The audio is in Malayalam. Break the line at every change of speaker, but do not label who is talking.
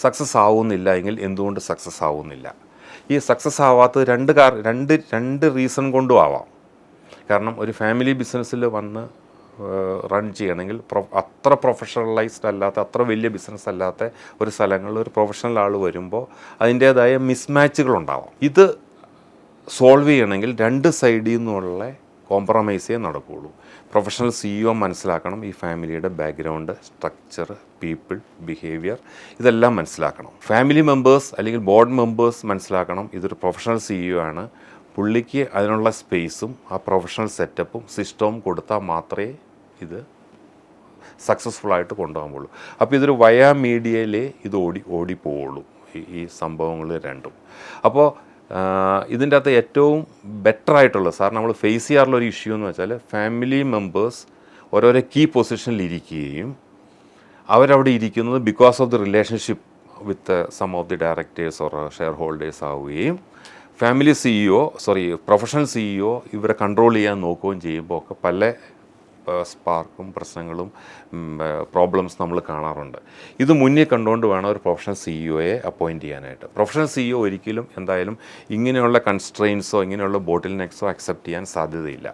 സക്സസ് ആവുന്നില്ല എങ്കിൽ എന്തുകൊണ്ട് സക്സസ് ആവുന്നില്ല? ഈ സക്സസ് ആവാത്തത് രണ്ട് റീസൺ കൊണ്ടും ആവാം. കാരണം ഒരു ഫാമിലി ബിസിനസ്സിൽ വന്ന് റൺ ചെയ്യണമെങ്കിൽ അത്ര പ്രൊഫഷണലൈസ്ഡ് അല്ലാത്ത, അത്ര വലിയ ബിസിനസ് അല്ലാത്ത ഒരു സ്ഥലങ്ങളിൽ ഒരു പ്രൊഫഷണൽ ആൾ വരുമ്പോൾ അതിൻ്റേതായ മിസ്മാച്ചുകളുണ്ടാവാം. ഇത് സോൾവ് ചെയ്യണമെങ്കിൽ രണ്ട് സൈഡിൽ നിന്നുള്ള കോംപ്രമൈസേ നടക്കുകയുള്ളൂ. പ്രൊഫഷണൽ CEO മനസ്സിലാക്കണം ഈ ഫാമിലിയുടെ ബാക്ക്ഗ്രൗണ്ട്, സ്ട്രക്ചർ, പീപ്പിൾ, ബിഹേവിയർ, ഇതെല്ലാം മനസ്സിലാക്കണം. ഫാമിലി മെമ്പേഴ്സ് അല്ലെങ്കിൽ ബോർഡ് മെമ്പേഴ്സ് മനസ്സിലാക്കണം ഇതൊരു പ്രൊഫഷണൽ CEO ആണ്, പുള്ളിക്ക് അതിനുള്ള സ്പേസും ആ പ്രൊഫഷണൽ സെറ്റപ്പും സിസ്റ്റവും കൊടുത്താൽ മാത്രമേ ഇത് സക്സസ്ഫുള്ളായിട്ട് കൊണ്ടുപോകാൻ പോകുള്ളൂ. അപ്പോൾ ഇതൊരു വയാ മീഡിയയിലേ ഇത് ഓടിപ്പോവുള്ളൂ ഈ സംഭവങ്ങൾ രണ്ടും. അപ്പോൾ ഇതിൻ്റെ അകത്ത് ഏറ്റവും ബെറ്ററായിട്ടുള്ള സാർ നമ്മൾ ഫേസ് ചെയ്യാറുള്ളൊരു ഇഷ്യൂ എന്ന് വെച്ചാൽ ഫാമിലി മെമ്പേഴ്സ് ഓരോരോ കീ പൊസിഷനിൽ ഇരിക്കുകയും അവരവിടെ ഇരിക്കുന്നത് because of the relationship with some of the directors or shareholders ആവുകയും പ്രൊഫഷണൽ CEO ഇവരെ കൺട്രോൾ ചെയ്യാൻ നോക്കുകയും ചെയ്യുമ്പോൾ ഒക്കെ പല സ്പാർക്കും പ്രശ്നങ്ങളും പ്രോബ്ലംസ് നമ്മൾ കാണാറുണ്ട്. ഇത് മുന്നിൽ കണ്ടുകൊണ്ട് വേണം ഒരു പ്രൊഫഷണൽ CEOയെ അപ്പോയിൻറ്റ് ചെയ്യാനായിട്ട്. പ്രൊഫഷണൽ CEO ഒരിക്കലും എന്തായാലും ഇങ്ങനെയുള്ള കൺസ്ട്രെയിൻസോ ഇങ്ങനെയുള്ള ബോട്ടിൽ നെക്സോ അക്സെപ്റ്റ് ചെയ്യാൻ സാധ്യതയില്ല.